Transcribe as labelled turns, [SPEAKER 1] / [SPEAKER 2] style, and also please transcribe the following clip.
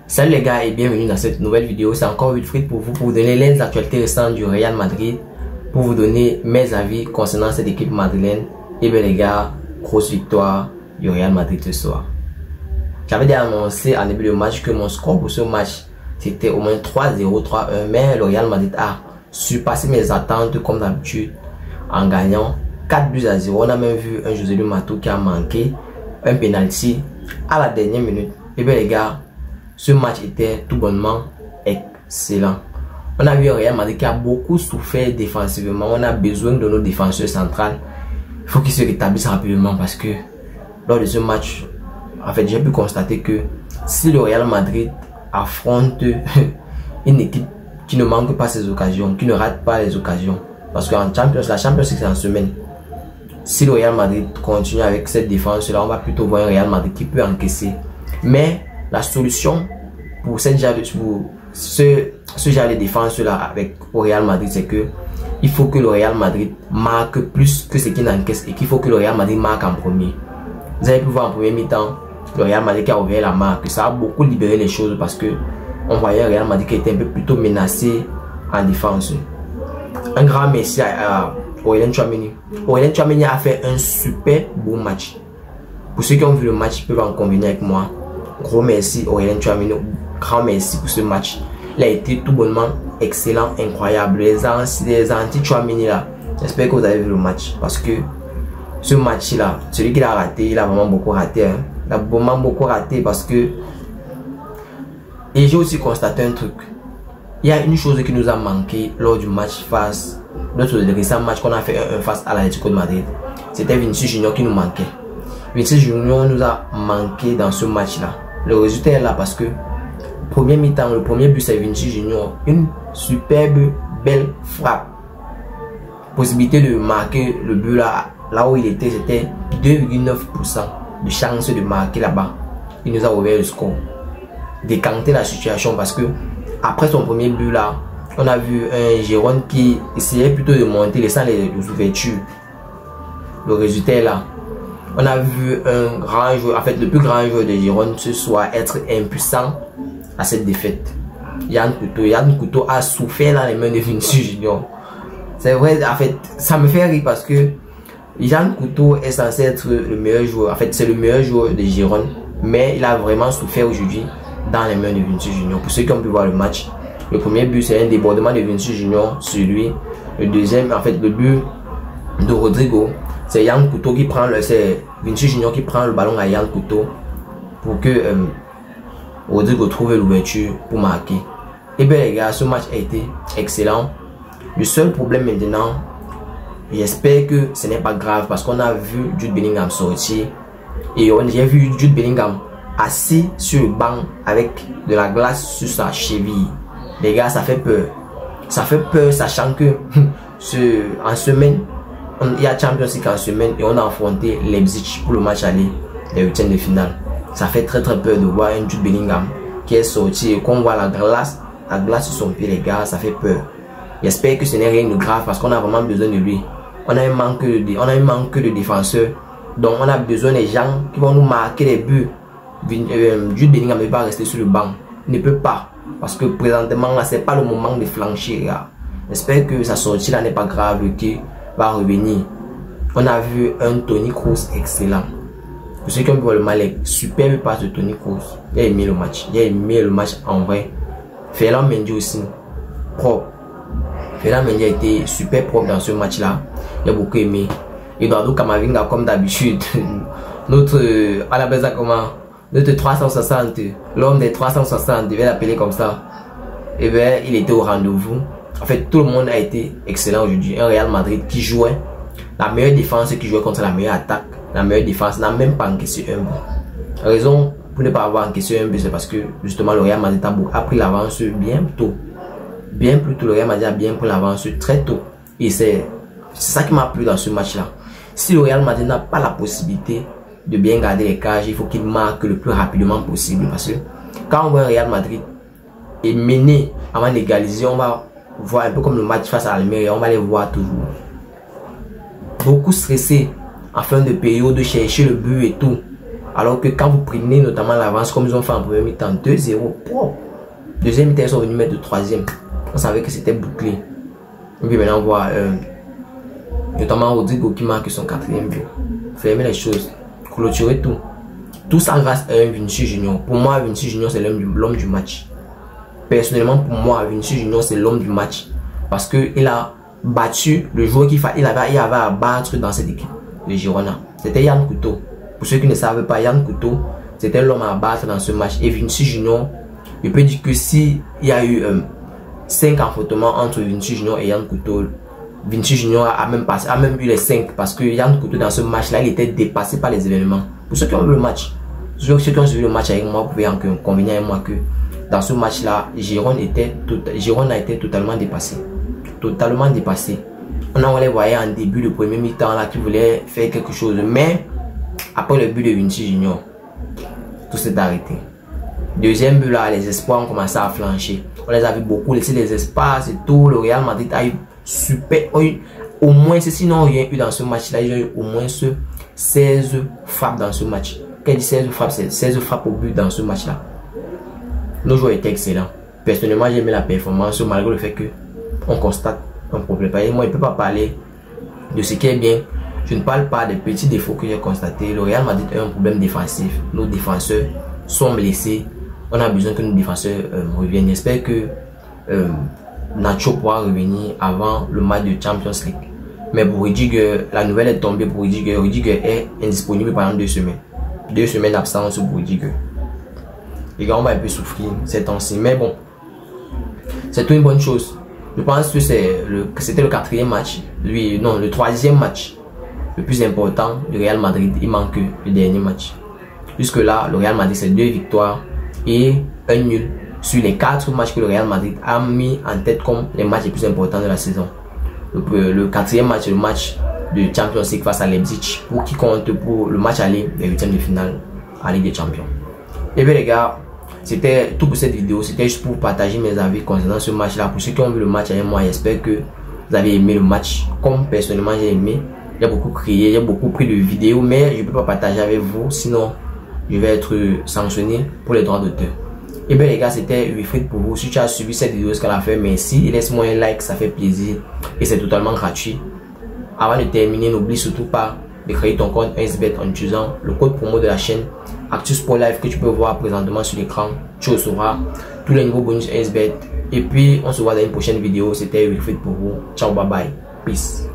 [SPEAKER 1] Salut les gars et bienvenue dans cette nouvelle vidéo. C'est encore Wilfried pour vous donner les actualités récentes du Real Madrid, pour vous donner mes avis concernant cette équipe madrilène. Et bien les gars, grosse victoire du Real Madrid ce soir. J'avais déjà annoncé en début de match que mon score pour ce match c'était au moins 3-0, 3-1, mais le Real Madrid a surpassé mes attentes comme d'habitude en gagnant 4-0. On a même vu un José Mato qui a manqué un penalty à la dernière minute. Et bien les gars, ce match était tout bonnement excellent. On a vu un Real Madrid qui a beaucoup souffert défensivement. On a besoin de nos défenseurs centrales. Il faut qu'ils se rétablissent rapidement parce que lors de ce match, en fait, j'ai pu constater que si le Real Madrid affronte une équipe qui ne manque pas ses occasions, qui ne rate pas les occasions, parce qu'en Champions, la Champions c'est en semaine. Si le Real Madrid continue avec cette défense là, on va plutôt voir un Real Madrid qui peut encaisser. Mais la solution pour ce genre de défense là avec au Real Madrid, c'est que il faut que le Real Madrid marque plus que ce qu'il encaisse et qu'il faut que le Real Madrid marque en premier. Vous avez pu voir en premier mi-temps le Real Madrid qui a ouvert la marque. Ça a beaucoup libéré les choses parce que on voyait un Real Madrid qui était un peu plutôt menacé en défense. Un grand merci à Aurélien Tchouaméni. Aurélien Tchouaméni a fait un super beau match. Pour ceux qui ont vu le match, ils peuvent en convenir avec moi. Gros merci Aurélien Tchouaméni, grand merci pour ce match. Il a été tout bonnement excellent, incroyable. Les anti-Tchouaméni là, j'espère que vous avez vu le match parce que ce match là, celui qui l'a raté, il a vraiment beaucoup raté. Hein. Il a vraiment beaucoup raté parce que... Et j'ai aussi constaté un truc. Il y a une chose qui nous a manqué lors du match face, notre récent match qu'on a fait un face à l'Atlético de Madrid. C'était Vinicius Junior qui nous manquait. Vinicius Junior nous a manqué dans ce match là. Le résultat est là parce que premier mi-temps, le premier but c'est Vinicius Junior. Une superbe, belle frappe. Possibilité de marquer le but là où il était, c'était 2,9% de chance de marquer là-bas. Il nous a ouvert le score. Décanter la situation parce que après son premier but là, on a vu un Giron qui essayait plutôt de monter, laissant les ouvertures. Le résultat est là. On a vu un grand joueur, en fait le plus grand joueur de Giron ce soir être impuissant à cette défaite. Yann Couto a souffert dans les mains de Vinicius Junior. C'est vrai, en fait, ça me fait rire parce que Yann Couto est censé être le meilleur joueur. En fait, c'est le meilleur joueur de Giron, mais il a vraiment souffert aujourd'hui dans les mains de Vinicius Junior. Pour ceux qui ont pu voir le match, le premier but c'est un débordement de Vinicius Junior sur lui. Le deuxième, en fait, le but de Rodrigo, c'est Yann Couto qui prend c'est Vinicius Junior qui prend le ballon à Yann Couto pour que Rodrigo trouve l'ouverture pour marquer. Et bien les gars, ce match a été excellent. Le seul problème maintenant, j'espère que ce n'est pas grave parce qu'on a vu Jude Bellingham sortir et j'ai vu Jude Bellingham assis sur le banc avec de la glace sur sa cheville. Les gars, ça fait peur. Ça fait peur sachant que en semaine, il y a Champions League en semaine et on a affronté Leipzig pour le match aller des huitièmes de finale. Ça fait très peur de voir un Jude Bellingham qui est sorti et qu'on voit la glace sur son pied, les gars, ça fait peur. J'espère que ce n'est rien de grave parce qu'on a vraiment besoin de lui. On a un manque de défenseurs, donc on a besoin des gens qui vont nous marquer les buts. Jude Bellingham ne peut pas rester sur le banc, il ne peut pas parce que présentement là c'est pas le moment de flancher. J'espère que sa sortie là n'est pas grave, qui va revenir. On a vu un Toni Kroos excellent. Pour ceux qui ont vu le match, superbe passe de Toni Kroos. J'ai aimé le match. J'ai aimé le match en vrai. Ferland Mendy aussi, propre. Ferland Mendy a été super propre dans ce match là. J'ai beaucoup aimé. Eduardo Camavinga comme d'habitude. Notre à la base comment notre 360, l'homme des 360, je vais l'appeler comme ça. Et bien il était au rendez-vous. En fait tout le monde a été excellent aujourd'hui. Un Real Madrid qui jouait la meilleure défense, qui jouait contre la meilleure attaque. La meilleure défense n'a même pas encaissé un but. La raison pour ne pas avoir encaissé un but, c'est parce que justement le Real Madrid a pris l'avance bien tôt. Bien plus tôt, le Real Madrid a bien pris l'avance très tôt. Et c'est ça qui m'a plu dans ce match là. Si le Real Madrid n'a pas la possibilité de bien garder les cages, il faut qu'il marque le plus rapidement possible. Parce que quand on voit le Real Madrid est mené avant d'égaliser, on va voir un peu comme le match face à Almeria, on va les voir toujours beaucoup stressés en fin de période, de chercher le but et tout. Alors que quand vous prenez notamment l'avance, comme ils ont fait en premier mi-temps, 2-0, deuxième mi-temps, ils sont venus mettre le troisième. On savait que c'était bouclé. Et puis maintenant, on voit notamment Rodrigo qui marque son 4e but. Fermer les choses, clôturer tout. Tout ça grâce à un Vinicius Junior. Pour moi, Vinicius Junior, c'est l'homme du match. Personnellement, pour moi, Vinicius Junior, c'est l'homme du match. Parce qu'il a battu le joueur qu'il avait à battre dans cette équipe, le Girona. C'était Yann Couto. Pour ceux qui ne savent pas, Yann Couto, c'était l'homme à battre dans ce match. Et Vinicius Junior, je peux dire que s'il y a eu 5 affrontements entre Vinicius Junior et Yann Couto, Vinicius Junior a même eu les 5 parce que Yann Couto dans ce match-là, il était dépassé par les événements. Pour ceux qui ont vu le match, ceux qui ont suivi le match avec moi, vous pouvez en convenir avec moi que dans ce match-là, Girona a été totalement dépassé. Totalement dépassé. On les voyait en début de premier mi-temps là qui voulait faire quelque chose. Mais après le but de Vinicius Junior, tout s'est arrêté. Deuxième but là, les espoirs ont commencé à flancher. On les a vu beaucoup laisser les espaces et tout. Le Real Madrid a eu super. Au moins, sinon rien eu dans ce match-là. Il y a eu au moins 16 frappes dans ce match. Quand je dis 16 frappes, c'est 16 frappes au but dans ce match-là. Nos joueurs étaient excellents. Personnellement, j'ai aimé la performance malgré le fait que on constate un problème. Moi, je ne peux pas parler de ce qui est bien. Je ne parle pas des petits défauts que j'ai constatés. Le Real Madrid a un problème défensif. Nos défenseurs sont blessés. On a besoin que nos défenseurs reviennent. J'espère que Nacho pourra revenir avant le match de Champions League. Mais pour Rudiger, la nouvelle est tombée pour Rudiger. Rudiger est indisponible pendant 2 semaines. 2 semaines d'absence pour Rudiger. Les gars, on va un peu souffrir ces temps-ci. Mais bon, c'est une bonne chose. Je pense que c'était le 4e match. Non, le 3e match. Le plus important du Real Madrid. Il manque le dernier match. Jusque là, le Real Madrid, c'est 2 victoires et 1 nul sur les 4 matchs que le Real Madrid a mis en tête comme les matchs les plus importants de la saison. Le 4e match, c'est le match de Champions League face à Leipzig, pour qui compte pour le match aller des 8e de finale à Ligue des Champions. Et bien les gars, c'était tout pour cette vidéo. C'était juste pour partager mes avis concernant ce match là. Pour ceux qui ont vu le match avec moi, j'espère que vous avez aimé le match comme personnellement j'ai aimé. J'ai beaucoup crié, j'ai beaucoup pris de vidéos, mais je ne peux pas partager avec vous, sinon je vais être sanctionné pour les droits d'auteur. Et bien les gars, c'était Wilfried pour vous. Si tu as suivi cette vidéo jusqu'à la fin, merci. Laisse-moi un like, ça fait plaisir. Et c'est totalement gratuit. Avant de terminer, n'oublie surtout pas de créer ton compte 1xBet en utilisant le code promo de la chaîne Actus Sport Live que tu peux voir présentement sur l'écran. Tu recevras tous les nouveaux bonus 1xBet. Et puis, on se voit dans une prochaine vidéo. C'était Wilfried pour vous. Ciao, bye bye. Peace.